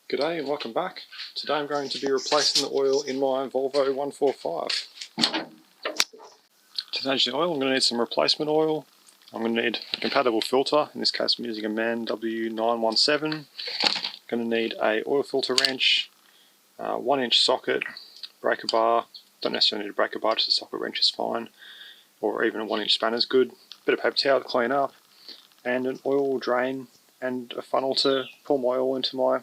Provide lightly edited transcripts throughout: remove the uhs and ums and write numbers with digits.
G'day and welcome back. Today I'm going to be replacing the oil in my Volvo 145. To change the oil I'm going to need some replacement oil. I'm going to need a compatible filter, in this case I'm using a MAN W917. I'm going to need a oil filter wrench, 1-inch socket, breaker bar, don't necessarily need a breaker bar, just a socket wrench is fine, or even a 1-inch spanner is good, bit of paper towel to clean up, and an oil drain and a funnel to pour my oil into my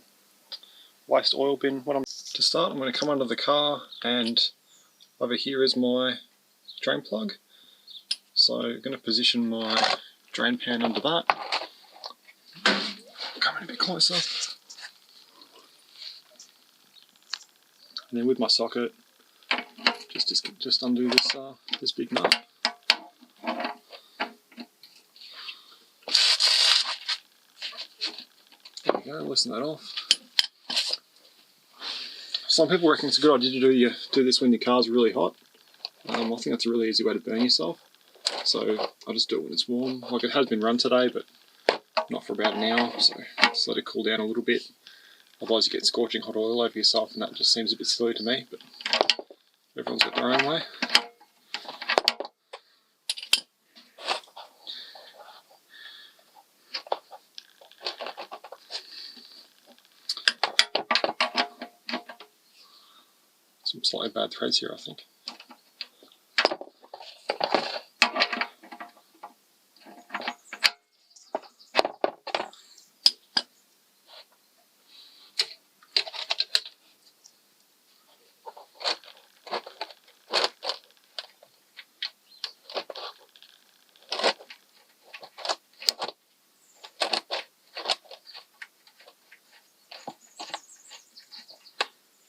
waste oil bin. To start, I'm going to come under the car, and over here is my drain plug. So I'm going to position my drain pan under that. Coming a bit closer. And then with my socket, just undo this big nut. There we go, loosen that off. Some people reckon it's a good idea to do this when your car's really hot. I think that's a really easy way to burn yourself. So I just do it when it's warm. Like, it has been run today, but not for about an hour, so just let it cool down a little bit. Otherwise you get scorching hot oil over yourself, and that just seems a bit silly to me, but everyone's got their own way. Some slightly bad threads here, I think.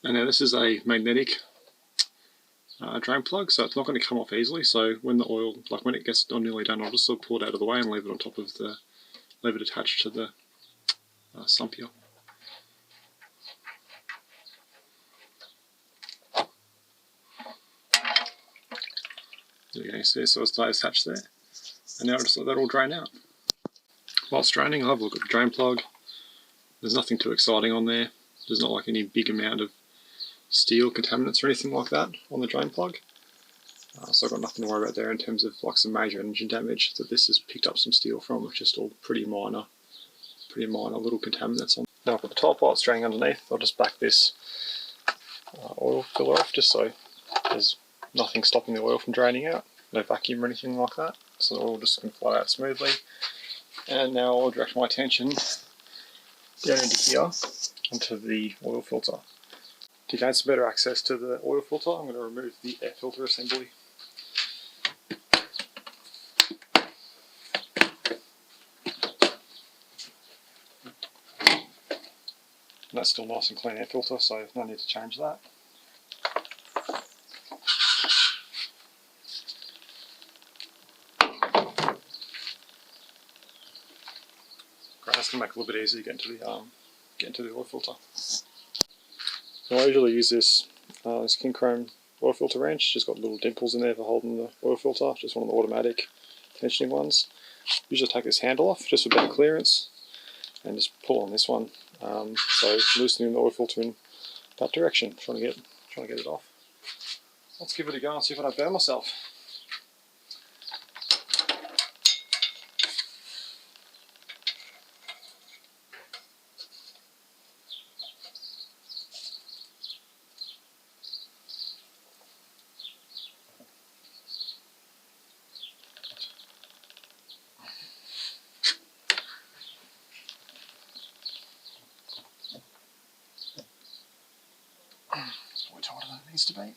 And now this is a magnetic drain plug, so it's not going to come off easily. So when the oil, like when it gets nearly done, I'll just sort of pull it out of the way and leave it on top of leave it attached to the sump here. There you go, you see, so it's attached there. And now I'll just let that all drain out. While it's draining, I'll have a look at the drain plug. There's nothing too exciting on there. There's not like any big amount of steel contaminants or anything like that on the drain plug. So I've got nothing to worry about there in terms of like some major engine damage that this has picked up some steel from. It's just all pretty minor little contaminants on. Now I've got the top while it's draining underneath. I'll just back this oil filler off just so there's nothing stopping the oil from draining out. No vacuum or anything like that. So the oil just can flow out smoothly. And now I'll direct my attention down into here onto the oil filter. To gain some better access to the oil filter, I'm going to remove the air filter assembly. And that's still nice and clean air filter, so no need to change that. Great, that's going to make it a little bit easier to get into the oil filter. So I usually use this King Chrome oil filter wrench. Just got little dimples in there for holding the oil filter, just one of the automatic tensioning ones. Usually take this handle off just for better clearance and just pull on this one. So loosening the oil filter in that direction, trying to get it off. Let's give it a go and see if I don't burn myself. It's probably tighter than it needs to be.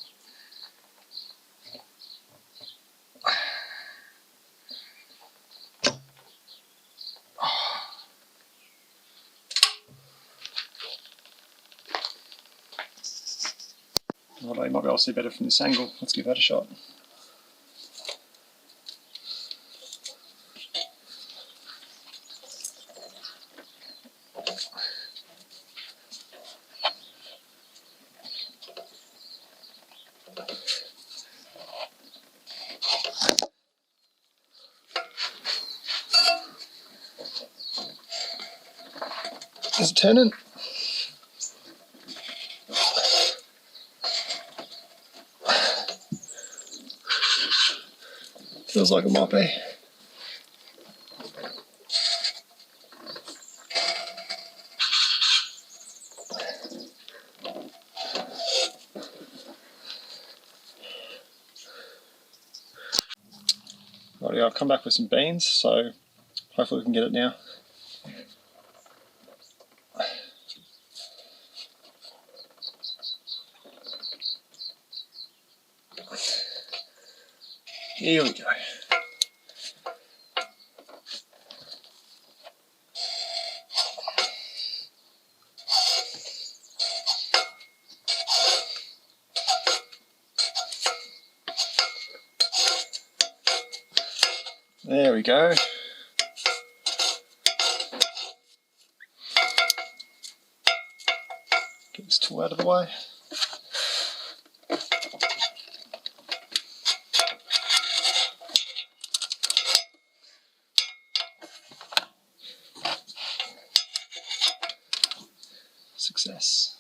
Although you might be able to see better from this angle. Let's give that a shot. Is it turning? Feels like it might be. Righty, I've come back with some beans, so hopefully we can get it now. Here we go. There we go. Get this tool out of the way. Success.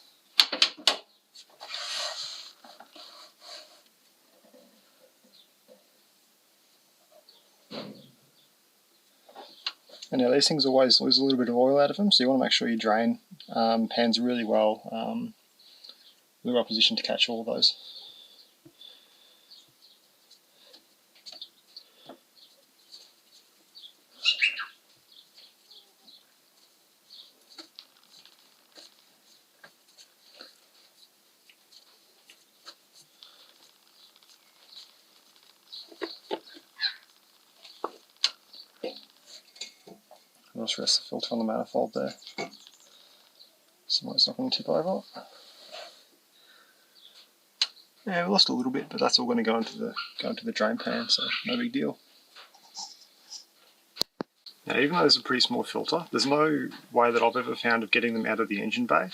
And now these things always lose a little bit of oil out of them, so you want to make sure you drain pans really well, in the right position to catch all of those. I'll just rest the filter on the manifold there, so it's not going to tip over. Yeah, we lost a little bit, but that's all going to go into the drain pan, so no big deal. Now, even though there's a pretty small filter, there's no way that I've ever found of getting them out of the engine bay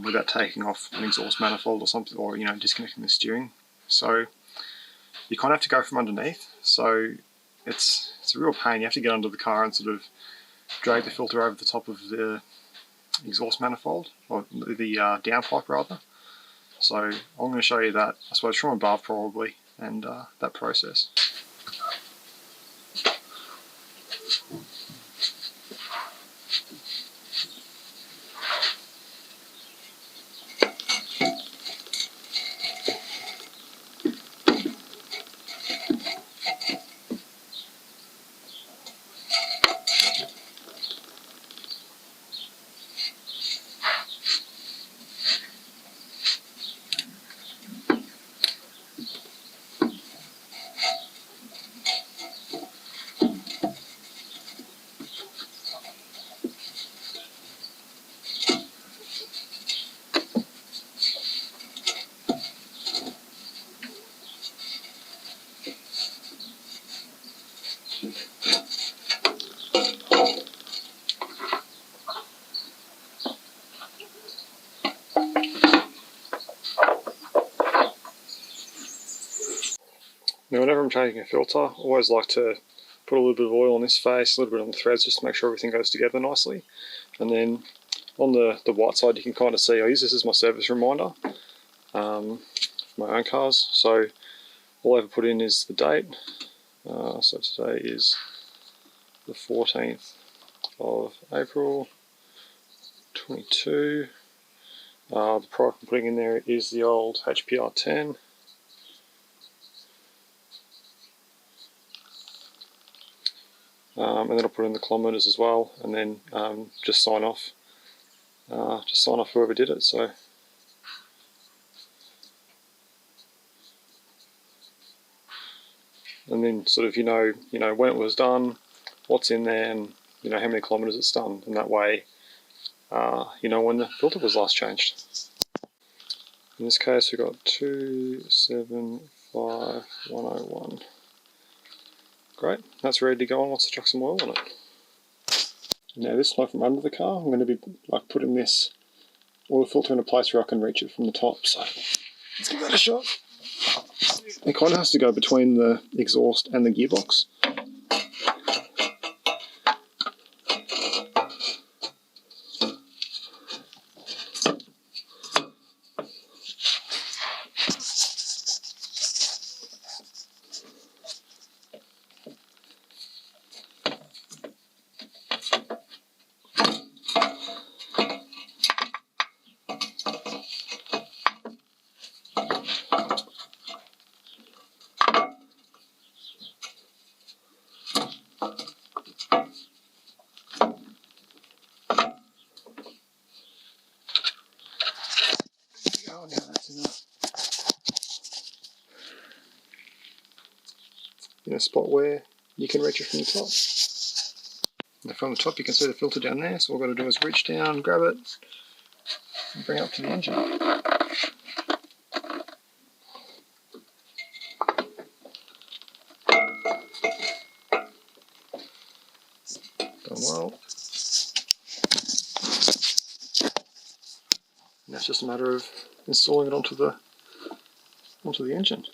without taking off an exhaust manifold or something, or disconnecting the steering. So you kind of have to go from underneath. So it's a real pain. You have to get under the car and sort of drag the filter over the top of the exhaust manifold, or the downpipe rather. So I'm going to show you that, I suppose from above probably, and that process. Now, whenever I'm changing a filter, I always like to put a little bit of oil on this face, a little bit on the threads, just to make sure everything goes together nicely. And then on the white side, you can kind of see I use this as my service reminder for my own cars. So all I ever put in is the date. So today is the 14th of April 22. The product I'm putting in there is the old HPR 10. And then I'll put in the kilometres as well, and then just sign off whoever did it. So and then sort of you know when it was done, what's in there, and how many kilometres it's done, and that way when the filter was last changed. In this case, we've got 275101. Great, that's ready to go on. Let's chuck some oil on it. Now this time from under the car, I'm going to be putting this oil filter in a place where I can reach it from the top. So let's give that a shot. It kind of has to go between the exhaust and the gearbox. in a spot where you can reach it from the top. Now from the top you can see the filter down there, so all we've got to do is reach down, grab it, and bring it up to the engine. Done well. Now it's just a matter of installing it onto the engine.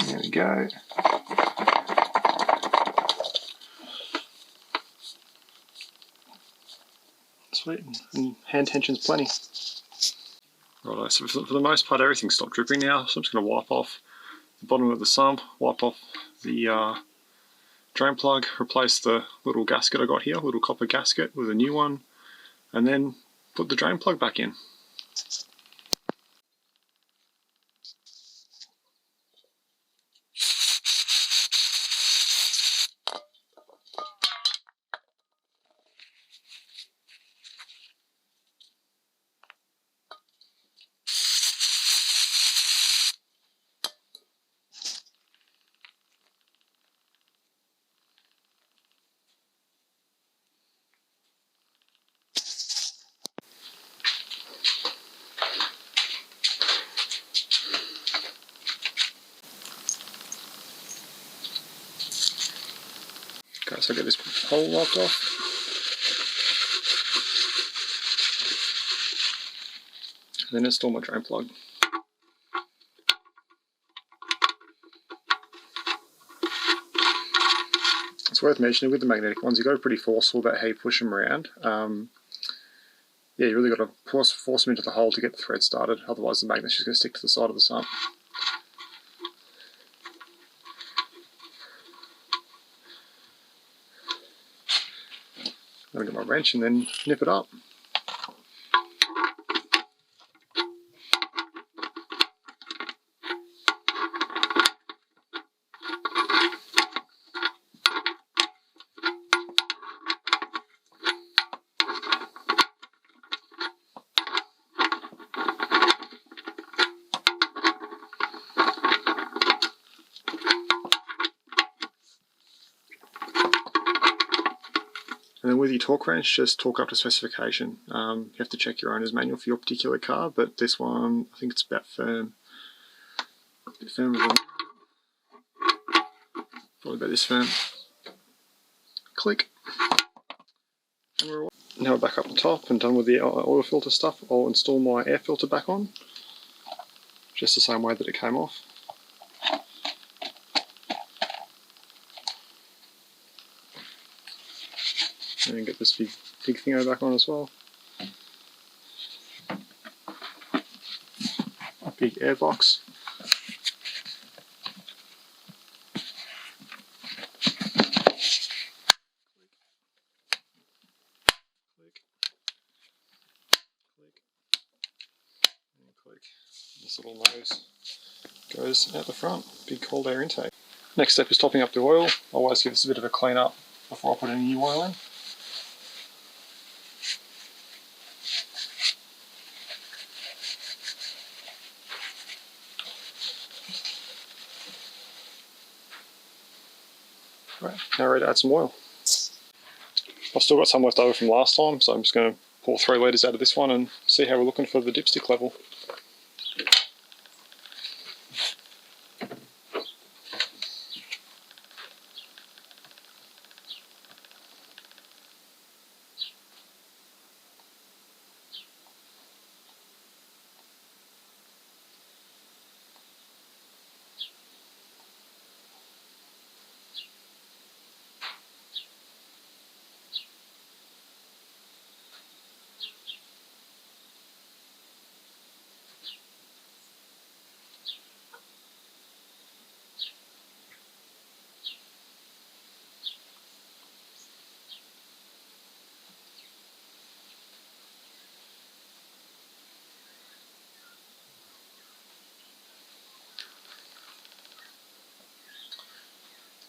There we go. Sweet, and hand tension's plenty. Right, so for the most part everything's stopped dripping now, so I'm just going to wipe off the bottom of the sump, wipe off the drain plug, replace the little gasket I got here, little copper gasket with a new one, and then put the drain plug back in. Okay, so I get this hole locked off. And then install my drain plug. It's worth mentioning with the magnetic ones, you've got to be pretty forceful about how you push them around. Yeah, you really got to force them into the hole to get the thread started, otherwise the magnet's just going to stick to the side of the sump. I'm going to get my wrench and then nip it up. And then with your torque wrench, just torque up to specification. You have to check your owner's manual for your particular car, but this one, I think it's about firm. A bit firmer than probably about this firm. Click. And now we're back up the top and done with the oil filter stuff. I'll install my air filter back on, just the same way that it came off. And then get this big thingo back on as well. A big air box. Click, click, and click. This little nose goes out the front. Big cold air intake. Next step is topping up the oil. I always give this a bit of a clean up before I put any new oil in. Right, now ready to add some oil. I've still got some left over from last time, so I'm just going to pour 3 litres out of this one and see how we're looking for the dipstick level.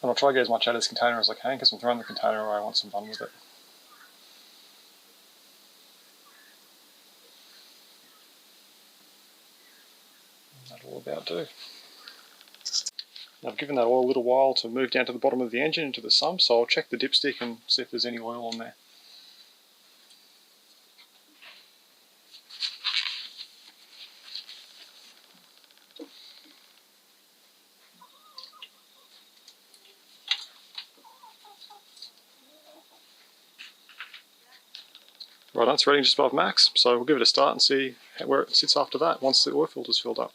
And I'll try to get as much out of this container as I can because I'm throwing the container away. I want some fun with it. That'll all about do. Now I've given that oil a little while to move down to the bottom of the engine into the sump, so I'll check the dipstick and see if there's any oil on there. Right, it's rating just above max, so we'll give it a start and see where it sits after that once the oil filter's filled up.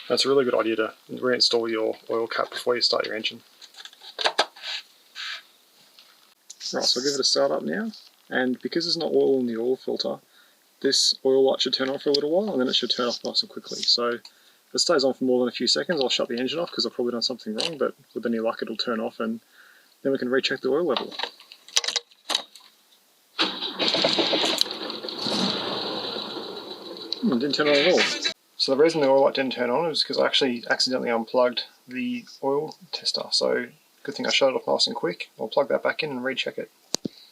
That's a really good idea to reinstall your oil cap before you start your engine. Right, so I'll give it a start up now, and because there's no oil in the oil filter, this oil light should turn on for a little while and then it should turn off nice and quickly. So if it stays on for more than a few seconds, I'll shut the engine off because I've probably done something wrong, but with any luck it'll turn off and then we can recheck the oil level. It didn't turn on at all. So the reason the oil light didn't turn on is because I actually accidentally unplugged the oil tester. So good thing I shut it off nice and quick. I'll plug that back in and recheck it.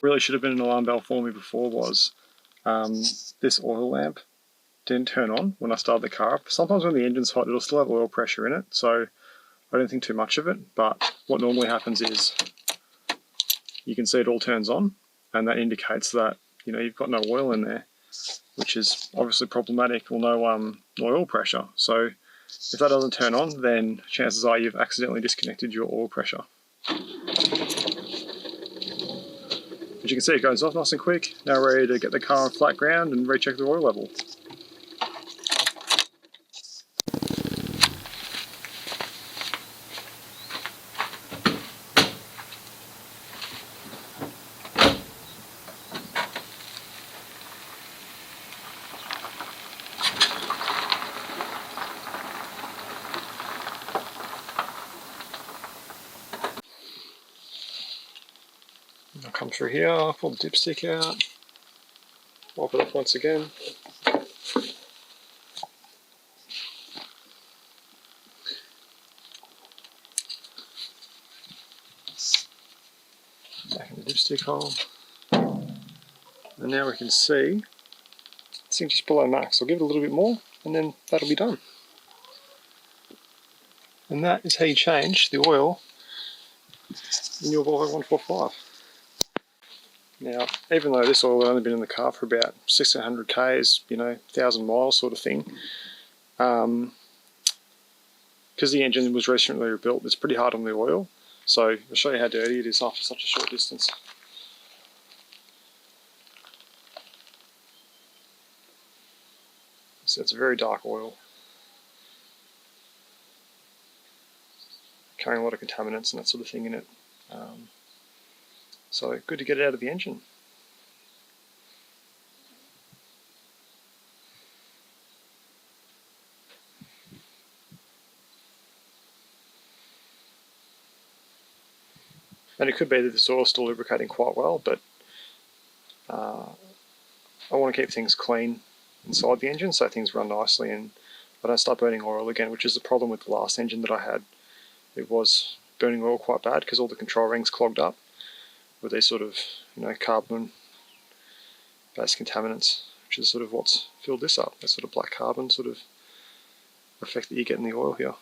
Really should have been an alarm bell for me before was this oil lamp didn't turn on when I started the car up. Sometimes when the engine's hot it'll still have oil pressure in it, so I don't think too much of it, but what normally happens is you can see it all turns on and that indicates that you've got no oil in there, which is obviously problematic, or no oil pressure. So if that doesn't turn on, then chances are you've accidentally disconnected your oil pressure. But you can see it goes off nice and quick. Now we're ready to get the car on flat ground and recheck the oil level. I'll come through here, pull the dipstick out, wipe it off once again. Back in the dipstick hole. And now we can see it's just below max. I'll give it a little bit more and then that'll be done. And that is how you change the oil in your Volvo 145. Now, even though this oil had only been in the car for about 1600 k's, 1000 miles sort of thing, because the engine was recently rebuilt, it's pretty hard on the oil. So I'll show you how dirty it is after such a short distance. So it's a very dark oil, carrying a lot of contaminants and that sort of thing in it. So good to get it out of the engine. And it could be that this oil is still lubricating quite well, but I want to keep things clean inside the engine so things run nicely and I don't start burning oil again, which is the problem with the last engine that I had. It was burning oil quite bad because all the control rings clogged up with these sort of carbon based contaminants, which is sort of what's filled this up, that sort of black carbon sort of effect that you get in the oil here.